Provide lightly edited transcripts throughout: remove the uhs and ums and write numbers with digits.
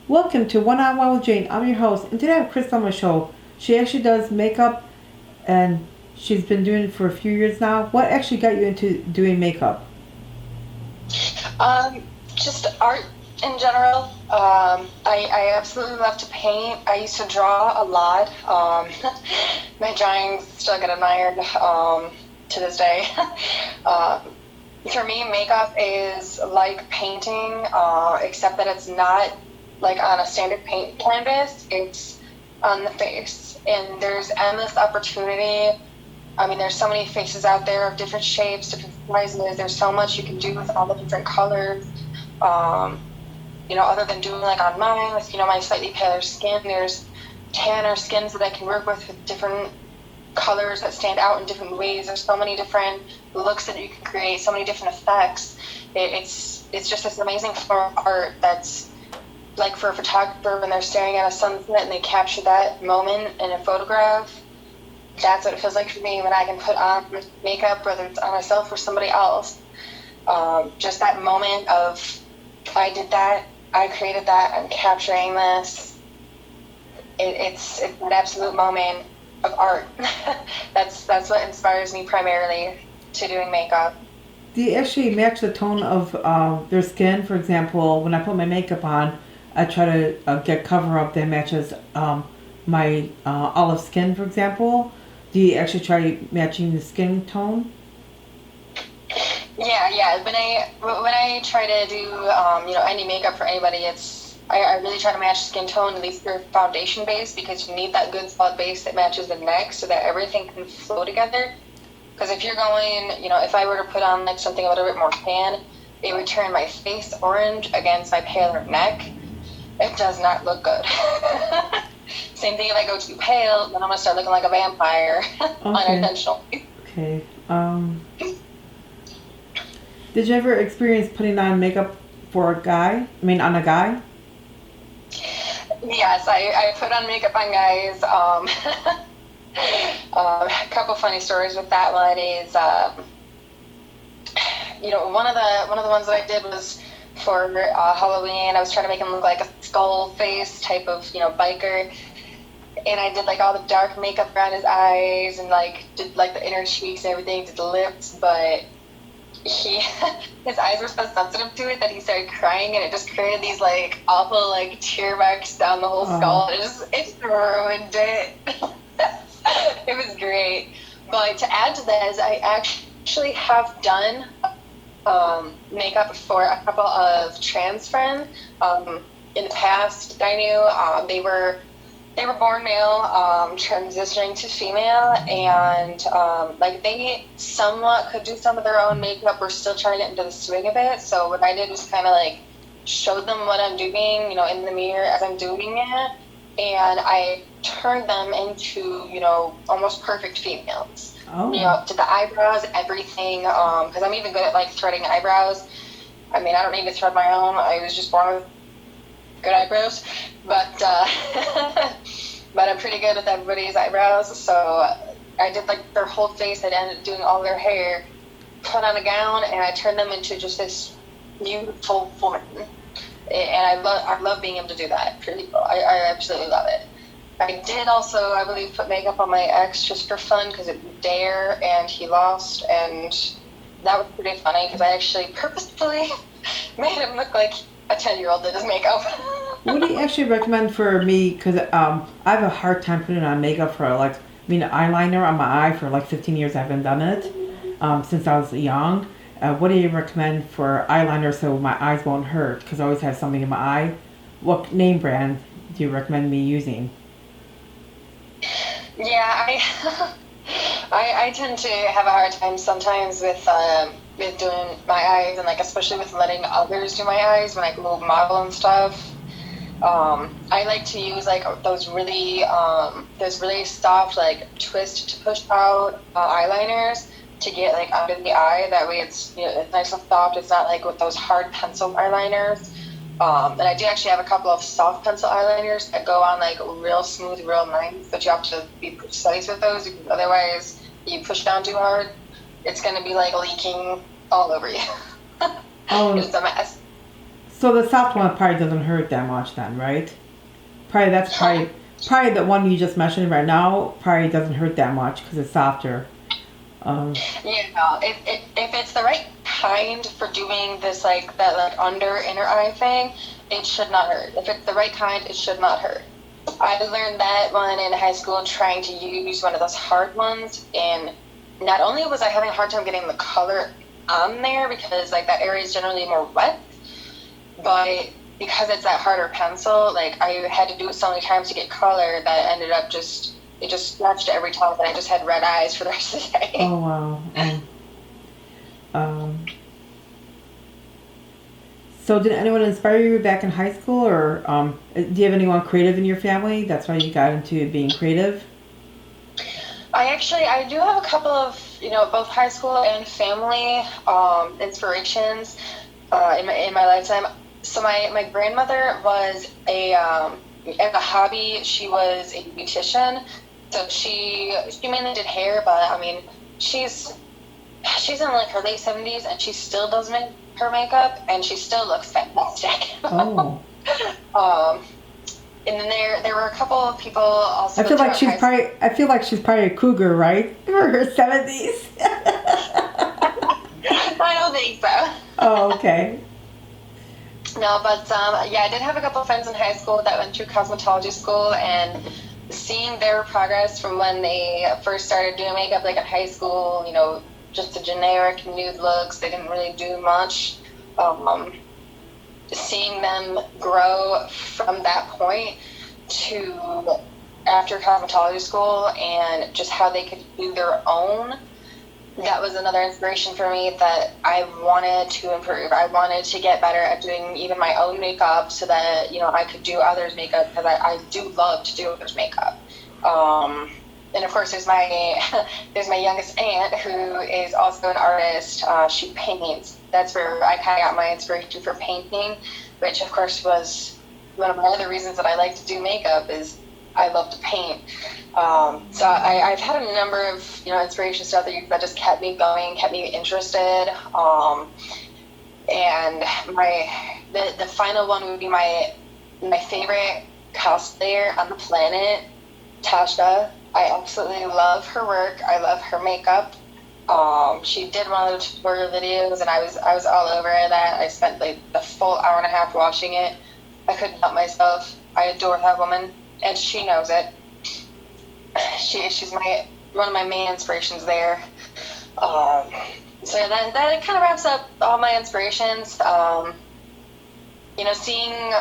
Welcome to One on One with Jane. I'm your host, and today I have Krystal on my show. She actually does makeup, and she's been doing it for a few years now. What actually got you into doing makeup? Just art in general. I absolutely love to paint. I used to draw a lot. My drawings still get admired to this day. um, for me, makeup is like painting, except that it's not like on a standard paint canvas. It's on the face, and there's endless opportunity. I mean, there's so many faces out there of different shapes, different sizes. There's so much you can do with all the different colors. Um, Other than doing like on mine with, my slightly paler skin, there's tanner skins that I can work with different colors that stand out in different ways. There's so many different looks that you can create, so many different effects. It's just this amazing form of art that's like for a photographer when they're staring at a sunset and they capture that moment in a photograph. That's what it feels like for me when I can put on makeup, whether it's on myself or somebody else. Just that moment of, I did that, I created that, I'm capturing this. It's an absolute moment of art. That's what inspires me primarily to doing makeup. Do you actually match the tone of their skin? For example, when I put my makeup on, I try to get cover up that matches my olive skin, for example. Do you actually try matching the skin tone? Yeah. When I try to do any makeup for anybody, I really try to match skin tone, at least for foundation base, because you need that good solid base that matches the neck so that everything can flow together. Because if you're going, if I were to put on like something a little bit more tan, it would turn my face orange against my paler neck. It does not look good. Same thing if I go too pale, then I'm gonna start looking like a vampire Okay. unintentionally. Okay. Did you ever experience putting on makeup for a guy? I mean, on a guy? Yes, I put on makeup on guys. A couple funny stories with that one is, one of the ones that I did was for Halloween. I was trying to make him look like a skull face type of biker, and I did like all the dark makeup around his eyes and like did like the inner cheeks and everything, did the lips, but he his eyes were so sensitive to it that he started crying and it just created these like awful like tear marks down the whole Oh. skull. It just ruined it. It was great. But to add to that is I actually have done makeup for a couple of trans friends in the past that I knew. They were born male, transitioning to female, and like they somewhat could do some of their own makeup. We're still trying to get into the swing of it. So what I did was kind of like show them what I'm doing, in the mirror as I'm doing it, and I turned them into, almost perfect females. Oh. Did the eyebrows, everything, because I'm even good at like threading eyebrows. I mean, I don't need to thread my own. I was just born with good eyebrows, but but I'm pretty good with everybody's eyebrows. So I did like their whole face. I ended up doing all their hair, put on a gown, and I turned them into just this beautiful woman. And I love being able to do that for people. I absolutely love it. I did also, I believe, put makeup on my ex just for fun because it was Dare and he lost, and that was pretty funny because I actually purposefully made him look like a 10-year-old did his makeup. What do you actually recommend for me? Because I have a hard time putting on makeup for like, I mean, eyeliner on my eye for like 15 years. I haven't done it since I was young. What do you recommend for eyeliner so my eyes won't hurt? Because I always have something in my eye. What name brand do you recommend me using? Yeah, I tend to have a hard time sometimes with doing my eyes and like especially with letting others do my eyes when I go model and stuff. I like to use like those really soft like twist to push out eyeliners to get like under the eye. That way it's nice and soft. It's not like with those hard pencil eyeliners. And I do actually have a couple of soft pencil eyeliners that go on like real smooth, real nice. But you have to be precise with those because otherwise you push down too hard, it's gonna be like leaking all over you. Oh, It's a mess. So the soft one probably doesn't hurt that much then, right? Probably that's probably the one you just mentioned right now probably doesn't hurt that much because it's softer. Um, If it's the right kind for doing this, like that, like under inner eye thing, it should not hurt. If it's the right kind, it should not hurt. I learned that one in high school trying to use one of those hard ones, and not only was I having a hard time getting the color on there because like that area is generally more wet, but because it's that harder pencil, like I had to do it so many times to get color that ended up it just scratched every time, and I just had red eyes for the rest of the day. oh wow. Um, so did anyone inspire you back in high school, or do you have anyone creative in your family? That's why you got into being creative. I do have a couple of, both high school and family inspirations in my lifetime. So my grandmother was as a hobby, she was a beautician. So she mainly did hair, but I mean, she's in like her late 70s and she still does her makeup and she still looks fantastic. Oh. um, and then there were a couple of people also. I feel like she's probably a cougar, right? For her 70s. I don't think so. Oh, okay. No, but yeah, I did have a couple of friends in high school that went through cosmetology school, and seeing their progress from when they first started doing makeup, like in high school, just the generic nude looks, they didn't really do much. Seeing them grow from that point to after cosmetology school and just how they could do their own, that was another inspiration for me that I wanted to improve. I wanted to get better at doing even my own makeup so that, I could do others' makeup because I do love to do others' makeup. And of course, there's my there's my youngest aunt who is also an artist. She paints. That's where I kind of got my inspiration for painting, which of course was one of my other reasons that I like to do makeup is I love to paint. So I've had a number of inspirations throughout the years that just kept me going, kept me interested. And the final one would be my favorite cosplayer on the planet, Tasha. I absolutely love her work. I love her makeup. She did one of the tutorial videos, and I was all over that. I spent like the full hour and a half watching it. I couldn't help myself. I adore that woman, and she knows it. She's one of my main inspirations there. So that kind of wraps up all my inspirations. Seeing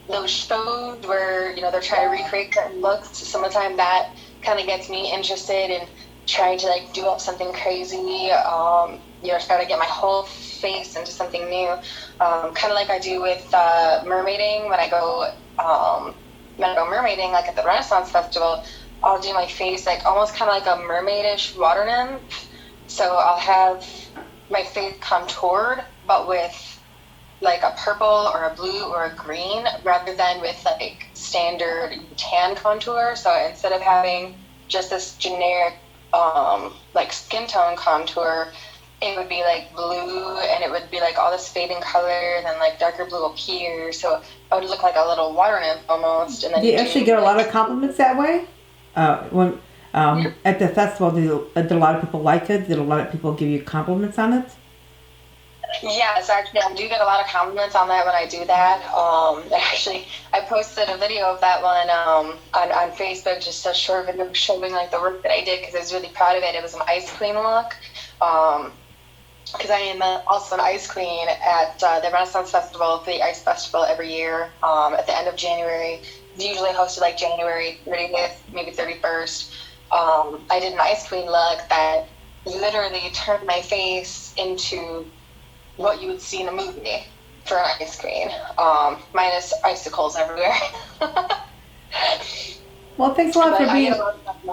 those shows where they're trying to recreate certain looks, some of the time that kind of gets me interested in trying to like do up something crazy. Try to get my whole face into something new. Kind of like I do with mermaiding when I go mermaiding, like at the Renaissance Festival. I'll do my face like almost kind of like a mermaidish water nymph. So I'll have my face contoured, but with like a purple or a blue or a green rather than with like standard tan contour. So instead of having just this generic like skin tone contour, it would be like blue and it would be like all this fading color and then like darker blue up here. So I would look like a little water nymph almost. And then do you actually get a lot of compliments that way? When at the festival, did a lot of people like it? Did a lot of people give you compliments on it? Yes, actually, I do get a lot of compliments on that when I do that. Actually, I posted a video of that one on Facebook, just a short video showing like the work that I did because I was really proud of it. It was an ice queen look. Because I am also an ice queen at the Renaissance Festival, the Ice Festival every year at the end of January. It's usually hosted like January 30th, maybe 31st. I did an ice queen look that literally turned my face into what you would see in a movie for an ice queen, minus icicles everywhere. Well, thanks a lot for being.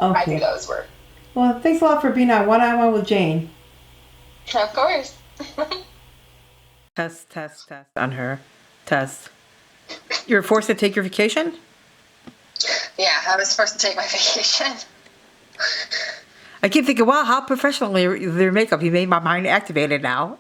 I do those work. Well, thanks a lot for being on one-on-one with Jane. Of course. Test on her. Test. You were forced to take your vacation? Yeah, I was forced to take my vacation. I keep thinking, wow, how professionally their makeup. You made my mind activated now.